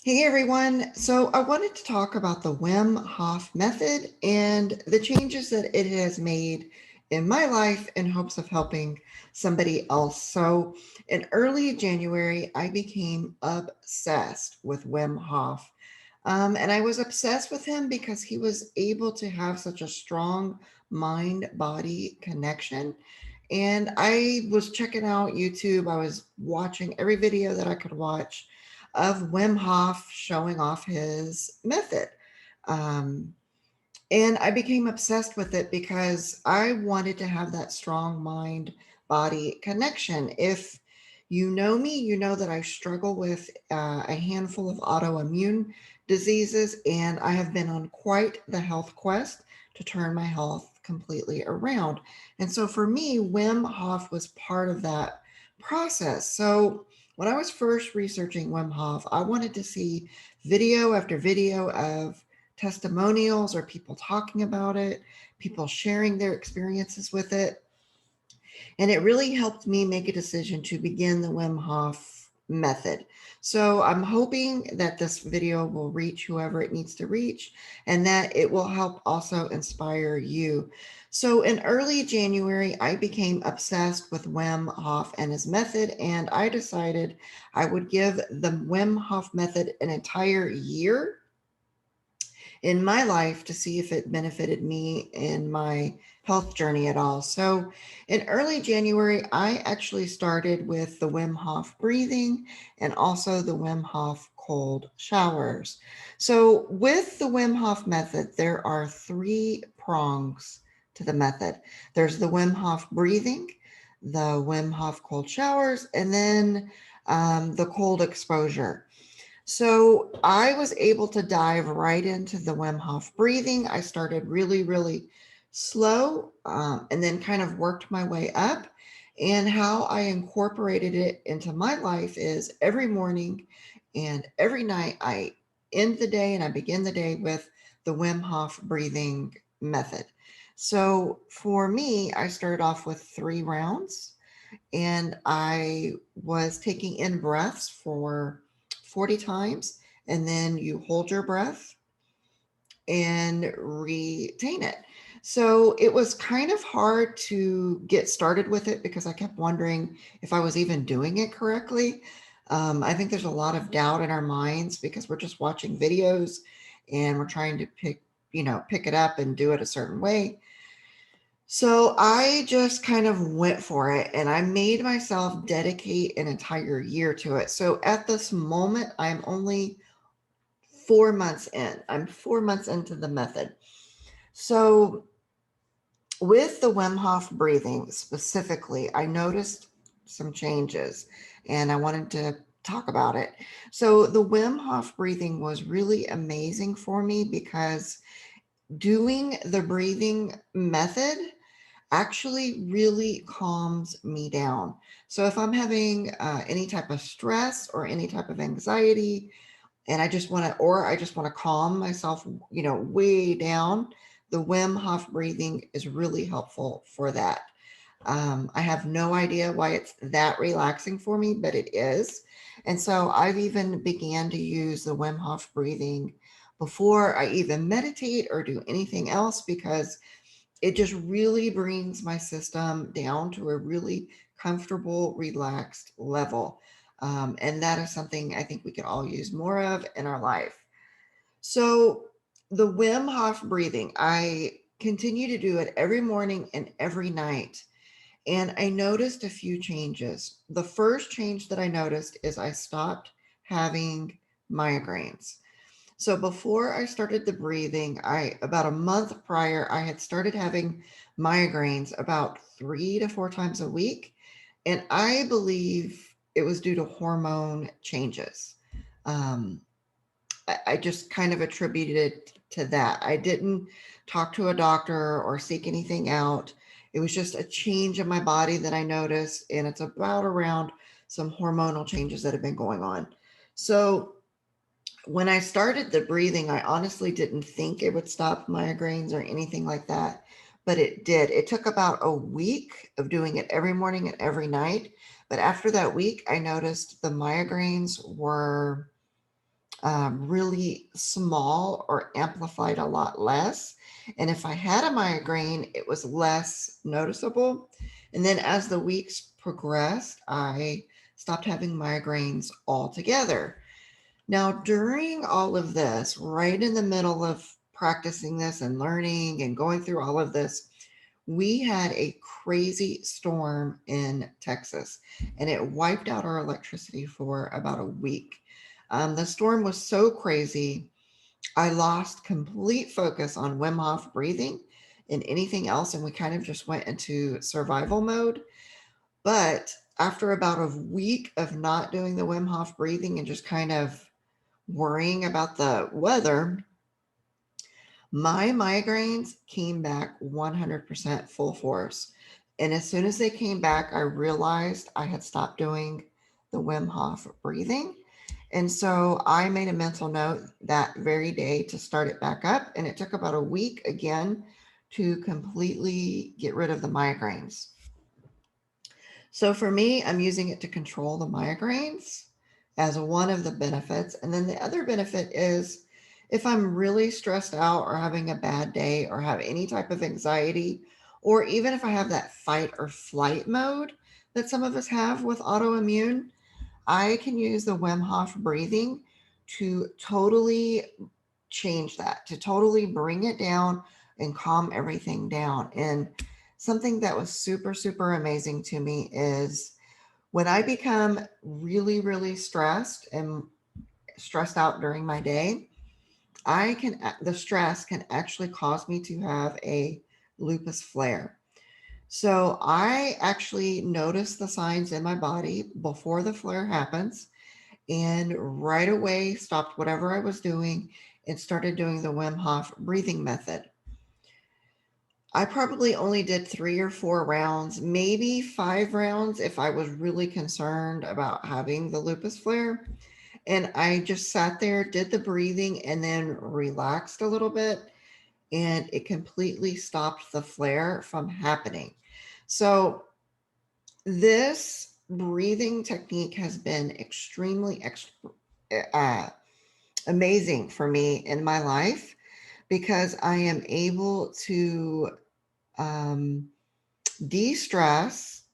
Hey everyone. So I wanted to talk about the Wim Hof method and the changes that it has made in my life in hopes of helping somebody else. So in early January, I became obsessed with Wim Hof. And I was obsessed with him because he was able to have such a strong mind body connection. And I was checking out YouTube. I was watching every video that I could watch of Wim Hof showing off his method. Um, and I became obsessed with it because I wanted to have that strong mind body connection. If you know me, you know that I struggle with a handful of autoimmune diseases, and I have been on quite the health quest to turn my health completely around. And so for me, Wim Hof was part of that process. So when I was first researching Wim Hof, I wanted to see video after video of testimonials or people talking about it, people sharing their experiences with it. And it really helped me make a decision to begin the Wim Hof method. So I'm hoping that this video will reach whoever it needs to reach and that it will help also inspire you. So in early January, I became obsessed with Wim Hof and his method, and I decided I would give the Wim Hof method an entire year in my life to see if it benefited me in my health journey at all. So in early January, I actually started with the Wim Hof breathing and also the Wim Hof cold showers. So with the Wim Hof method, there are three prongs to the method. There's the Wim Hof breathing, the Wim Hof cold showers, and then the cold exposure. So I was able to dive right into the Wim Hof breathing. I started really, really slow and then kind of worked my way up. And how I incorporated it into my life is every morning and every night I end the day and I begin the day with the Wim Hof breathing method. So for me, I started off with 3 rounds and I was taking in breaths for 40 times, and then you hold your breath and retain it. So it was kind of hard to get started with it because I kept wondering if I was even doing it correctly. I think there's a lot of doubt in our minds because we're just watching videos and we're trying to pick it up and do it a certain way. So I just kind of went for it and I made myself dedicate an entire year to it. So at this moment, I'm only 4 months in. I'm 4 months into the method. So with the Wim Hof breathing specifically, I noticed some changes and I wanted to talk about it. So the Wim Hof breathing was really amazing for me because doing the breathing method actually really calms me down. So if I'm having any type of stress or any type of anxiety, and I just want to calm myself, way down, the Wim Hof breathing is really helpful for that. I have no idea why it's that relaxing for me, but it is. And so I've even began to use the Wim Hof breathing before I even meditate or do anything else because it just really brings my system down to a really comfortable, relaxed level. And that is something I think we could all use more of in our life. So, the Wim Hof breathing, I continue to do it every morning and every night. And I noticed a few changes. The first change that I noticed is I stopped having migraines. So before I started the breathing, I about a month prior, I had started having migraines about 3 to 4 times a week. And I believe it was due to hormone changes. Um, I just kind of attributed it to that. I didn't talk to a doctor or seek anything out. It was just a change in my body that I noticed, and it's about around some hormonal changes that have been going on. So when I started the breathing, I honestly didn't think it would stop migraines or anything like that, but it did. It took about a week of doing it every morning and every night. But after that week, I noticed the migraines were really small or amplified a lot less. And if I had a migraine, it was less noticeable. And then as the weeks progressed, I stopped having migraines altogether. Now, during all of this, right in the middle of practicing this and learning and going through all of this, we had a crazy storm in Texas and it wiped out our electricity for about a week. The storm was so crazy, I lost complete focus on Wim Hof breathing and anything else, and we kind of just went into survival mode. But after about a week of not doing the Wim Hof breathing and just kind of worrying about the weather, my migraines came back 100% full force. And as soon as they came back, I realized I had stopped doing the Wim Hof breathing. And so I made a mental note that very day to start it back up. And it took about a week again to completely get rid of the migraines. So for me, I'm using it to control the migraines as one of the benefits. And then the other benefit is if I'm really stressed out or having a bad day or have any type of anxiety, or even if I have that fight or flight mode that some of us have with autoimmune, I can use the Wim Hof breathing to totally change that, to totally bring it down and calm everything down. And something that was super, super amazing to me is when I become really, really stressed and stressed out during my day, the stress can actually cause me to have a lupus flare. So I actually notice the signs in my body before the flare happens and right away stopped whatever I was doing and started doing the Wim Hof breathing method. I probably only did 3 or 4 rounds, maybe 5 rounds if I was really concerned about having the lupus flare. And I just sat there, did the breathing, and then relaxed a little bit, and it completely stopped the flare from happening. So, this breathing technique has been extremely uh, amazing for me in my life because I am able to um, de-stress,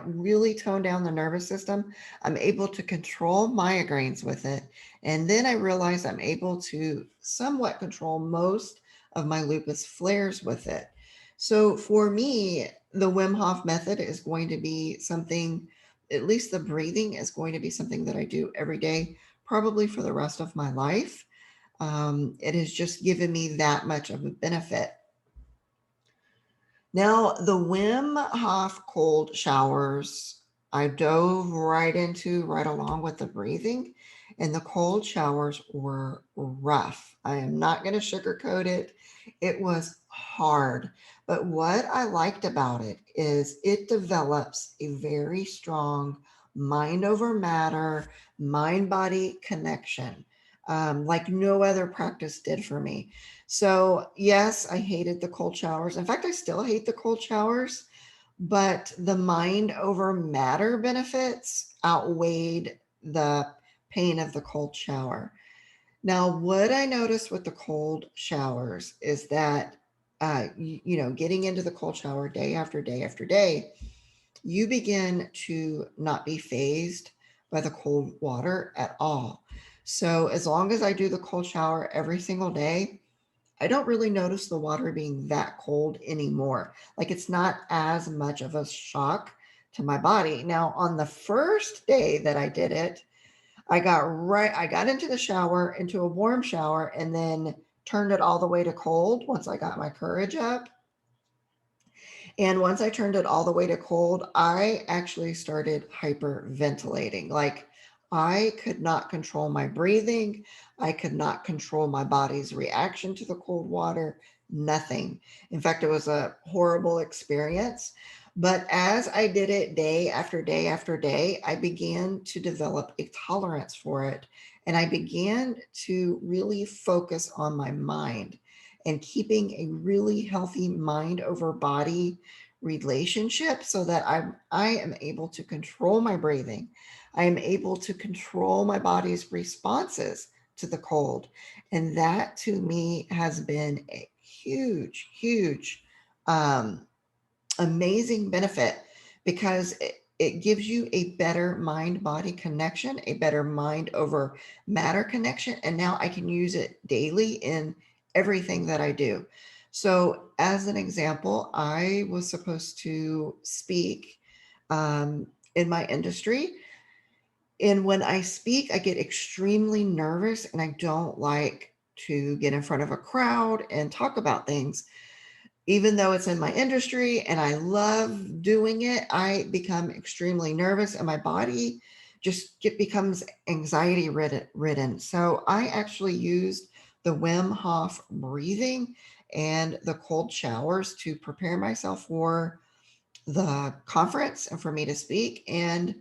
really tone down the nervous system. I'm able to control migraines with it. And then I realized I'm able to somewhat control most of my lupus flares with it. So for me, the Wim Hof method is going to be something, at least the breathing is going to be something that I do every day, probably for the rest of my life. It has just given me that much of a benefit. Now, the Wim Hof cold showers, I dove right into right along with the breathing, and the cold showers were rough. I am not going to sugarcoat it. It was hard. But what I liked about it is it develops a very strong mind over matter, mind body connection, like no other practice did for me. So, yes, I hated the cold showers. In fact, I still hate the cold showers, but the mind over matter benefits outweighed the pain of the cold shower. Now, what I noticed with the cold showers is that, getting into the cold shower day after day after day, you begin to not be phased by the cold water at all. So, as long as I do the cold shower every single day, I don't really notice the water being that cold anymore. Like it's not as much of a shock to my body. Now, on the first day that I did it, I got into the shower, into a warm shower, and then turned it all the way to cold once I got my courage up. And once I turned it all the way to cold, I actually started hyperventilating. Like I could not control my breathing. I could not control my body's reaction to the cold water, nothing. In fact, it was a horrible experience. But as I did it day after day after day, I began to develop a tolerance for it. And I began to really focus on my mind and keeping a really healthy mind over body relationship so that I am able to control my breathing. I am able to control my body's responses to the cold. And that to me has been a huge, huge, um, amazing benefit because it gives you a better mind body connection, a better mind over matter connection. And now I can use it daily in everything that I do. So, as an example, I was supposed to speak in my industry. And when I speak, I get extremely nervous and I don't like to get in front of a crowd and talk about things. Even though it's in my industry and I love doing it, I become extremely nervous and my body becomes anxiety ridden. So I actually used the Wim Hof breathing and the cold showers to prepare myself for the conference and for me to speak. And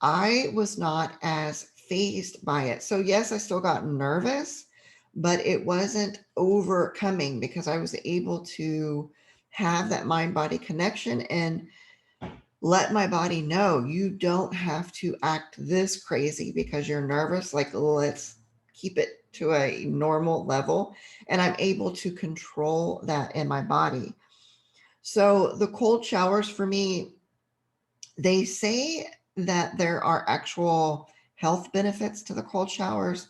I was not as phased by it. So, yes, I still got nervous, but it wasn't overcoming because I was able to have that mind body connection and let my body know you don't have to act this crazy because you're nervous. Like, let's keep it to a normal level. And I'm able to control that in my body. So, the cold showers for me, they say that there are actual health benefits to the cold showers.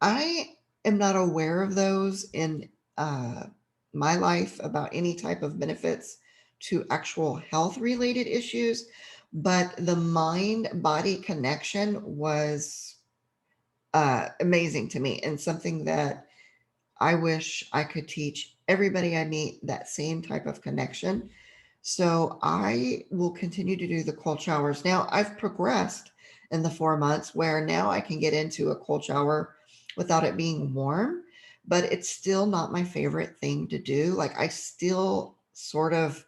I am not aware of those in uh, my life about any type of benefits to actual health related issues, but the mind body connection was amazing to me and something that I wish I could teach everybody I meet that same type of connection. So I will continue to do the cold showers. Now I've progressed in the 4 months where now I can get into a cold shower without it being warm, but it's still not my favorite thing to do. Like I still sort of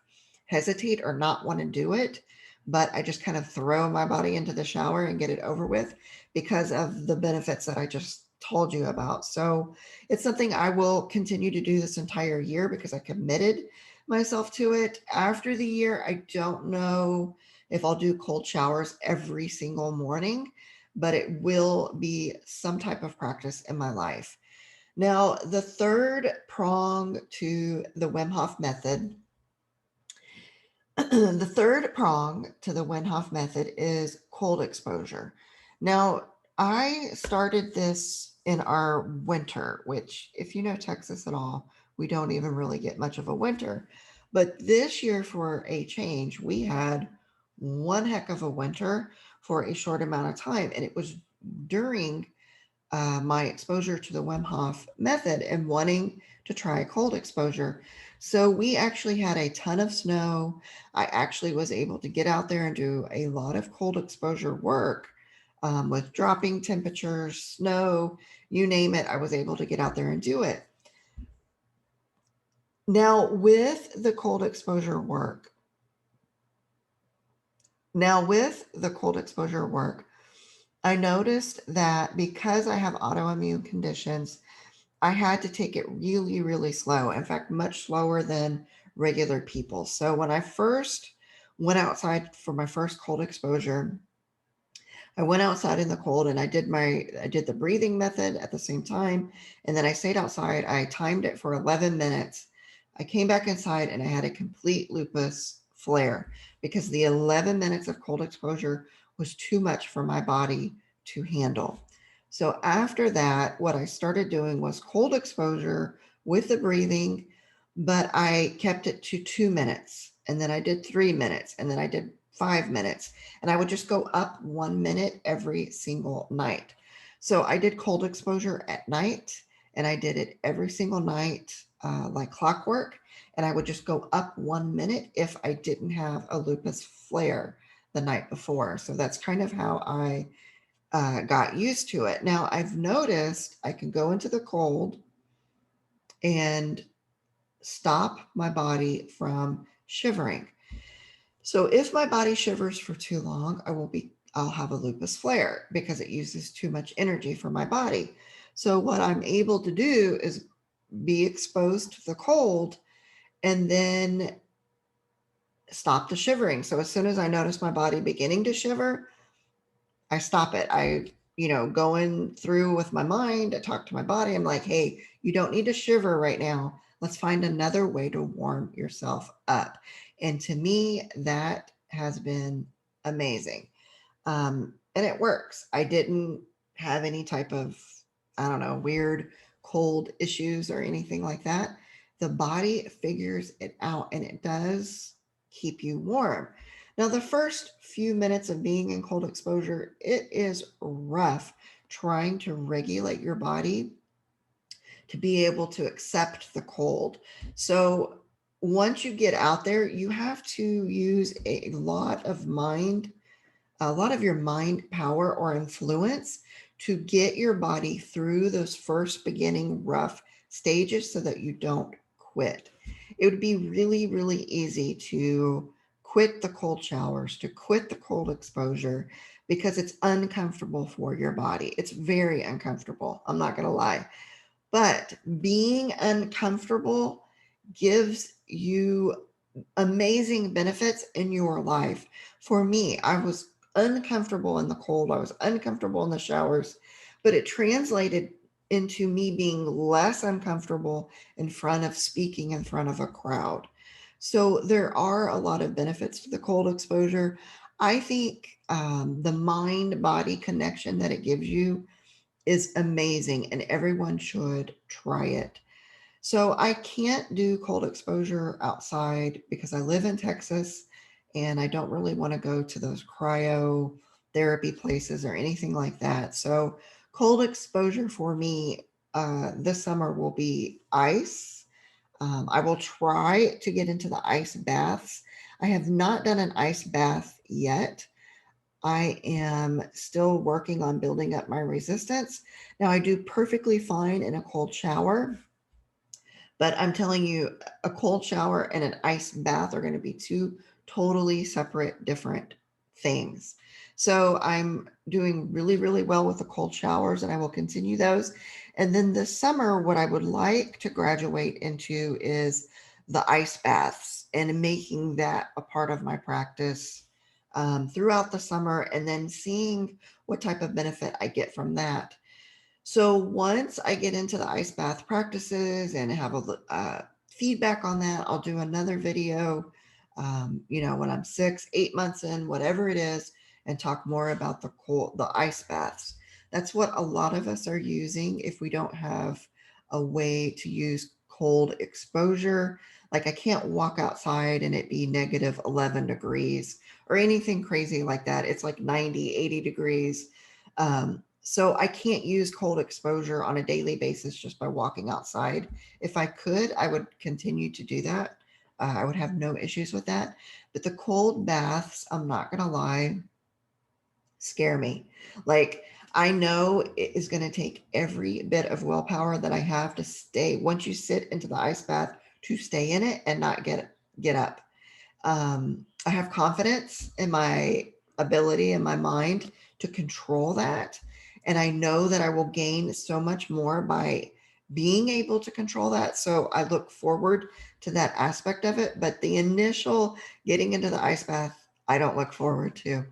hesitate or not want to do it, but I just kind of throw my body into the shower and get it over with because of the benefits that I just told you about. So it's something I will continue to do this entire year because I committed myself to it. After the year, I don't know if I'll do cold showers every single morning, but it will be some type of practice in my life. Now, the third prong to the Wim Hof method, the third prong to the Wim Hof method is cold exposure. Now, I started this in our winter, which, if you know Texas at all, we don't even really get much of a winter. But this year, for a change, we had one heck of a winter for a short amount of time. And it was during my exposure to the Wim Hof method and wanting to try cold exposure. So we actually had a ton of snow. I actually was able to get out there and do a lot of cold exposure work with dropping temperatures, snow, you name it. I was able to get out there and do it. Now, with the cold exposure work, I noticed that because I have autoimmune conditions, I had to take it really, really slow. In fact, much slower than regular people. So when I first went outside for my first cold exposure, I went outside in the cold and I did the breathing method at the same time. And then I stayed outside. I timed it for 11 minutes. I came back inside and I had a complete lupus flare because the 11 minutes of cold exposure was too much for my body to handle. So after that, what I started doing was cold exposure with the breathing, but I kept it to 2 minutes. And then I did 3 minutes. And then I did 5 minutes. And I would just go up 1 minute every single night. So I did cold exposure at night and I did it every single night, like clockwork. And I would just go up 1 minute if I didn't have a lupus flare the night before. So that's kind of how I got used to it. Now I've noticed I can go into the cold and stop my body from shivering. So if my body shivers for too long, I'll have a lupus flare because it uses too much energy for my body. So what I'm able to do is be exposed to the cold and then stop the shivering. So as soon as I notice my body beginning to shiver, I stop it. Going through with my mind, I talk to my body. I'm like, hey, you don't need to shiver right now. Let's find another way to warm yourself up. And to me, that has been amazing. And it works. I didn't have any type of, I don't know, weird cold issues or anything like that. The body figures it out and it does keep you warm. Now, the first few minutes of being in cold exposure, it is rough trying to regulate your body to be able to accept the cold. So once you get out there, you have to use a lot of your mind power or influence to get your body through those first beginning rough stages so that you don't quit. It would be really, really easy to quit the cold showers, to quit the cold exposure because it's uncomfortable for your body. It's very uncomfortable. I'm not going to lie. But being uncomfortable gives you amazing benefits in your life. For me, I was uncomfortable in the cold. I was uncomfortable in the showers, but it translated into me being less uncomfortable in front of speaking in front of a crowd. So there are a lot of benefits to the cold exposure. I think the mind body connection that it gives you is amazing and everyone should try it. So I can't do cold exposure outside because I live in Texas and I don't really want to go to those cryotherapy places or anything like that. So cold exposure for me this summer will be ice. I will try to get into the ice baths. I have not done an ice bath yet. I am still working on building up my resistance. Now, I do perfectly fine in a cold shower, but I'm telling you, a cold shower and an ice bath are going to be two totally separate, different things. So I'm doing really, really well with the cold showers, and I will continue those. And then this summer, what I would like to graduate into is the ice baths and making that a part of my practice throughout the summer, and then seeing what type of benefit I get from that. So once I get into the ice bath practices and have a feedback on that, I'll do another video, when I'm 6, 8 months in, whatever it is, and talk more about the ice baths. That's what a lot of us are using if we don't have a way to use cold exposure. Like I can't walk outside and it be negative 11 degrees or anything crazy like that. It's like 90, 80 degrees. So I can't use cold exposure on a daily basis just by walking outside. If I could, I would continue to do that. I would have no issues with that. But the cold baths, I'm not going to lie, scare me. Like I know it is going to take every bit of willpower that I have to stay once you sit into the ice bath to stay in it and not get up. I have confidence in my ability in my mind to control that. And I know that I will gain so much more by being able to control that. So I look forward to that aspect of it. But the initial getting into the ice bath, I don't look forward to.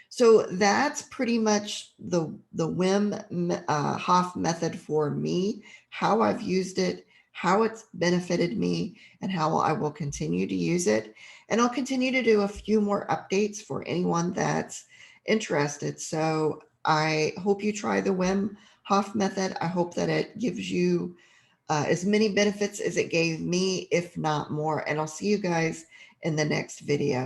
So that's pretty much the Wim Hof method for me, how I've used it, how it's benefited me, and how I will continue to use it. And I'll continue to do a few more updates for anyone that's interested. So I hope you try the Wim Hof method. I hope that it gives you as many benefits as it gave me, if not more. And I'll see you guys in the next video.